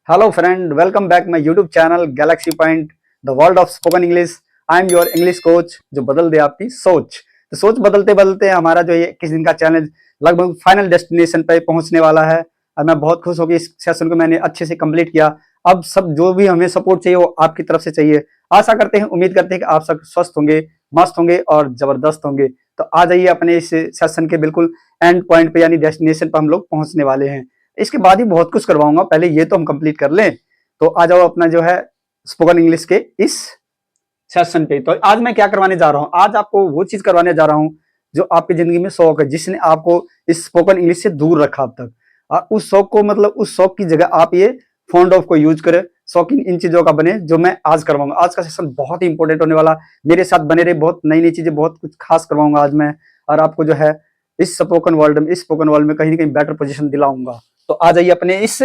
Hello friend, welcome back my YouTube channel Galaxy Point, the world of spoken English. I am your English coach जो बदल दे आपकी सोच। तो सोच बदलते बदलते हमारा जो ये 21 दिन का चैलेंज लगभग फाइनल डेस्टिनेशन पे पहुंचने वाला है और मैं बहुत खुश हूँ कि इस सेशन को मैंने अच्छे से कंप्लीट किया। अब सब जो भी हमें सपोर्ट चाहिए वो आपकी तरफ से चाहिए। आशा करते हैं, उम्मीद करते हैं कि आप सब स्वस्थ होंगे, मस्त होंगे और जबरदस्त होंगे। तो आ जाइए अपने इस सेशन के बिल्कुल एंड पॉइंट पे यानी डेस्टिनेशन पर हम लोग पहुंचने वाले हैं। इसके बाद ही बहुत कुछ करवाऊंगा, पहले ये तो हम कंप्लीट कर लें। तो आ जाओ अपना जो है स्पोकन इंग्लिश के इस सेशन पे। तो आज मैं क्या करवाने जा रहा हूं, आज आपको वो चीज करवाने जा रहा हूं जो आपकी जिंदगी में शौक है, जिसने आपको इस स्पोकन इंग्लिश से दूर रखा अब तक। उस शौक को मतलब उस शौक की जगह आप ये फॉन्ड ऑफ को यूज करें। शौकीन इन चीजों का बने जो मैं आज करवाऊंगा। आज का सेशन बहुत ही इंपॉर्टेंट होने वाला। मेरे साथ बने रहे, बहुत नई नई चीजें, बहुत कुछ खास करवाऊंगा आज मैं, और आपको जो है इस स्पोकन वर्ल्ड में कहीं ना कहीं बेटर पोजीशन दिलाऊंगा। तो आ जाइए अपने इस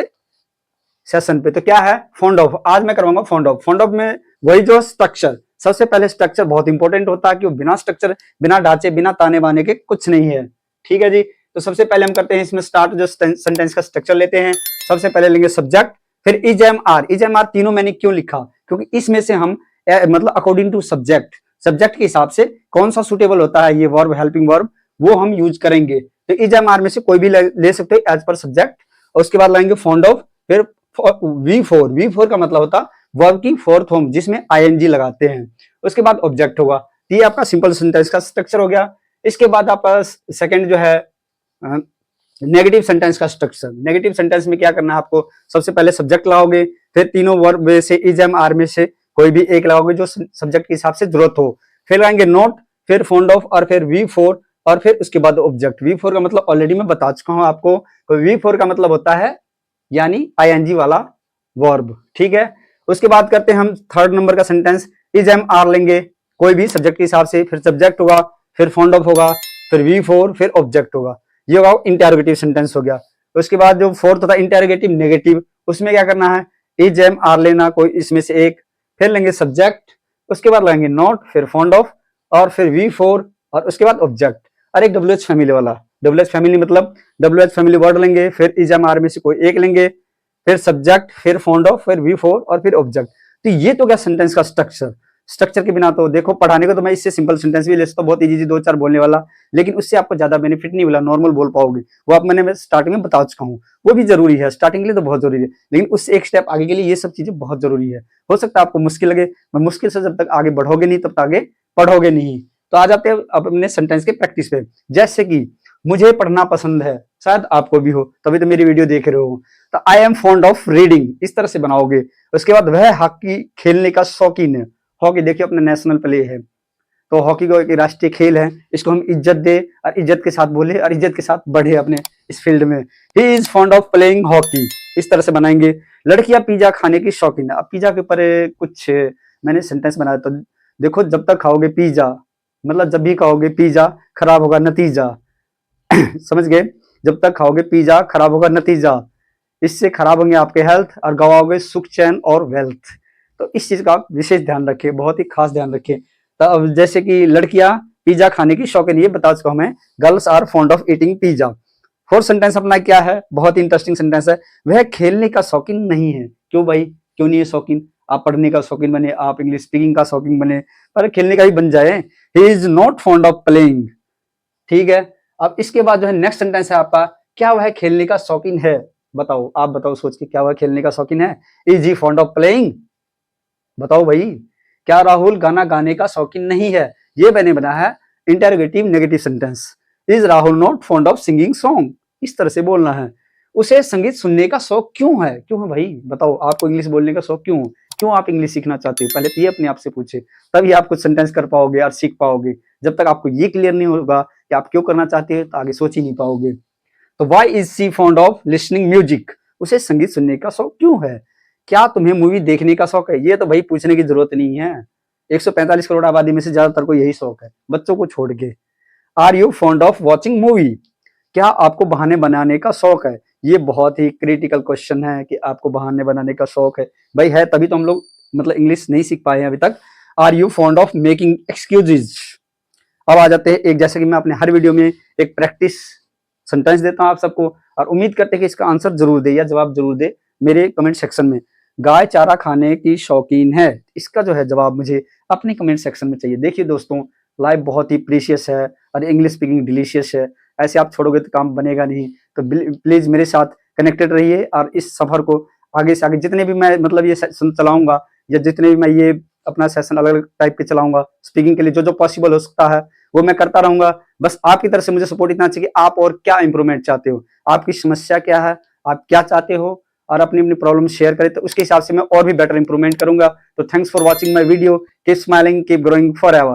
सेशन पे। तो क्या है फॉन्ड ऑफ, आज मैं करवाऊंगा फॉन्ड ऑफ। फॉन्ड ऑफ में वही जो स्ट्रक्चर, सबसे पहले स्ट्रक्चर बहुत इंपॉर्टेंट होता है कि बिना स्ट्रक्चर, बिना ढांचे, बिना ताने बाने के कुछ नहीं है। ठीक है जी। तो सबसे पहले हम करते हैं इसमें स्टार्ट, जो सेंटेंस का स्ट्रक्चर लेते हैं। सबसे पहले लेंगे सब्जेक्ट, फिर is M R. Is M R तीनों मैंने क्यों लिखा, क्योंकि इसमें से हम मतलब अकॉर्डिंग टू सब्जेक्ट, सब्जेक्ट के हिसाब से कौन सा सुटेबल होता है ये वर्ब, हेल्पिंग वर्ब, वो हम यूज करेंगे। तो इज एम आर में से कोई भी ले सकते हैं एज पर सब्जेक्ट। और उसके बाद लाएंगे फॉन्ड ऑफ, फिर V4। V4 का मतलब होता वर्ब की फोर्थ फॉर्म जिसमें आईएनजी लगाते हैं। उसके बाद ऑब्जेक्ट होगा। ये आपका सिंपल सेंटेंस का स्ट्रक्चर हो गया। इसके बाद आपका सेकंड जो है नेगेटिव सेंटेंस का स्ट्रक्चर। नेगेटिव सेंटेंस में क्या करना है आपको, सबसे पहले सब्जेक्ट लाओगे, फिर तीनों वर्ब में से इज एम आर में से कोई भी एक लगाओगे जो सब्जेक्ट के हिसाब से जरूरत हो। फिर लाएंगे नोट, फिर फॉन्ड ऑफ, और फिर V4, और फिर उसके बाद ऑब्जेक्ट। V4 का मतलब ऑलरेडी मैं बता चुका हूं आपको। तो V4 का मतलब होता है यानी आईएनजी वाला वर्ब। ठीक है। उसके बाद करते हैं हम थर्ड नंबर का सेंटेंस। इज एम आर लेंगे कोई भी सब्जेक्ट के हिसाब से, फिर सब्जेक्ट होगा, फिर फॉन्ड ऑफ होगा, फिर V4, फिर ऑब्जेक्ट होगा। ये होगा इंटेरोगेटिव सेंटेंस हो गया। उसके बाद जो फोर्थ होता है इंटेरोगेटिव नेगेटिव, उसमें क्या करना है, इज एम आर लेना कोई इसमें से एक, फिर लेंगे सब्जेक्ट, उसके बाद लेंगे नॉट, फिर फॉन्ड ऑफ, और फिर V4, और उसके बाद ऑब्जेक्ट। और एक WH फैमिली वाला, WH फैमिली मतलब WH फैमिली वर्ड लेंगे, फिर इज एम आर में से कोई एक लेंगे, फिर सब्जेक्ट, फिर फॉन्ड ऑफ, फिर V4, और फिर ऑब्जेक्ट। तो ये तो क्या सेंटेंस का स्ट्रक्चर। स्ट्रक्चर के बिना तो देखो पढ़ाने को तो मैं इससे सिंपल सेंटेंस भी ले सकता हूँ, बहुत इजी, दो चार बोलने वाला, लेकिन उससे आपको ज्यादा बेनिफिट नहीं मिला, नॉर्मल बोल पाओगे। वो आप मैंने स्टार्टिंग में बता चुका हूँ, वो भी जरूरी है, स्टार्टिंग के लिए तो बहुत जरूरी है, लेकिन उससे एक स्टेप आगे के लिए ये सब चीजें बहुत जरूरी है। हो सकता है आपको मुश्किल लगे, मैं मुश्किल से जब तक आगे बढ़ोगे नहीं तब तक आगे पढ़ोगे नहीं। तो आ जाते हैं अब अपने सेंटेंस के प्रैक्टिस पे। जैसे कि मुझे पढ़ना पसंद है, शायद आपको भी हो, तभी तो मेरी वीडियो देख रहे हो। तो I am fond of reading, इस तरह से बनाओगे। उसके बाद वह हॉकी खेलने का शौकीन है। हॉकी देखिए अपना नेशनल प्ले है, तो हॉकी को एक राष्ट्रीय खेल है, इसको हम इज्जत दे और इज्जत के साथ बोले और इज्जत के साथ बढ़े अपने इस फील्ड में। He is fond of playing hockey, इस तरह से बनाएंगे। लड़कियां पिज्जा खाने की शौकीन है। अब पिज्जा के ऊपर कुछ मैंने सेंटेंस बनाया, तो देखो जब तक खाओगे पिज्जा, मतलब जब भी खाओगे पिज्जा खराब होगा नतीजा। समझ गए, जब तक खाओगे पिज्जा खराब होगा नतीजा, इससे खराब होंगे आपके हेल्थ और गवाओगे सुख चैन और वेल्थ। तो इस चीज का आप विशेष ध्यान रखिए, बहुत ही खास ध्यान रखिए। तो अब जैसे कि लड़कियां पिज्जा खाने की शौकीन, ये बता चुका हूं मैं, girls are fond of eating pizza. Fourth sentence अपना क्या है, बहुत ही इंटरेस्टिंग सेंटेंस है। वह खेलने का शौकीन नहीं है। क्यों भाई, क्यों नहीं है शौकीन? आप पढ़ने का शौकीन बने, आप इंग्लिश स्पीकिंग का शौकीन बने, पर खेलने का भी बन जाए। He is not fond of playing. ठीक है। अब इसके बाद जो है नेक्स्ट सेंटेंस है आपका, क्या वह खेलने का शौकीन है? बताओ, आप बताओ सोच के, क्या वह खेलने का शौकीन है? Is he fond of playing? बताओ भाई। क्या राहुल गाना गाने का शौकीन नहीं है? ये मैंने बनाया है interrogative negative sentence. Is Rahul not fond of singing song? इस तरह से बोलना है। उसे संगीत सुनने का शौक क्यों है? क्यों है भाई, बताओ, आपको इंग्लिश बोलने का शौक क्यों? क्यों आप इंग्लिश सीखना चाहते हो? पहले तो ये अपने आप से पूछे, तभी आप कुछ सेंटेंस कर पाओगे और सीख पाओगे। जब तक आपको ये क्लियर नहीं होगा कि आप क्यों करना चाहते हैं, तो आगे सोच ही नहीं पाओगे। तो why is she fond of listening music? उसे संगीत सुनने का शौक क्यों है? क्या तुम्हें मूवी देखने का शौक है? ये तो भाई पूछने की जरूरत नहीं है, 145 करोड़ आबादी में से ज्यादातर को यही शौक है, बच्चों को छोड़ के। Are you fond of watching movie? क्या आपको बहाने बनाने का शौक है? ये बहुत ही क्रिटिकल क्वेश्चन है कि आपको बहाने बनाने का शौक है। भाई है तभी तो हम लोग मतलब इंग्लिश नहीं सीख पाए हैं अभी तक। Are you fond of making excuses? अब आ जाते हैं एक, जैसे कि मैं अपने हर वीडियो में एक प्रैक्टिस सेंटेंस देता हूं आप सबको, और उम्मीद करते हैं कि इसका आंसर जरूर दे या जवाब जरूर दे, मेरे कमेंट सेक्शन में। गाय चारा खाने की शौकीन है, इसका जो है जवाब मुझे अपने कमेंट सेक्शन में चाहिए। देखिए दोस्तों, लाइफ बहुत ही प्रीशियस है और इंग्लिश स्पीकिंग डिलीशियस है। ऐसे आप छोड़ोगे तो काम बनेगा नहीं। तो प्लीज मेरे साथ कनेक्टेड रहिए और इस सफर को आगे से आगे जितने भी मैं मतलब ये सेशन चलाऊंगा या जितने भी मैं ये अपना सेशन अलग अलग टाइप के चलाऊंगा स्पीकिंग के लिए, जो जो पॉसिबल हो सकता है वो मैं करता रहूंगा। बस आपकी तरफ से मुझे सपोर्ट इतना चाहिए कि आप और क्या इंप्रूवमेंट चाहते हो, आपकी समस्या क्या है, आप क्या चाहते हो, और अपनी अपनी प्रॉब्लम शेयर करें तो उसके हिसाब से मैं और भी बेटर इंप्रूवमेंट करूंगा। तो thanks for watching my video. Keep smiling, keep growing for ever.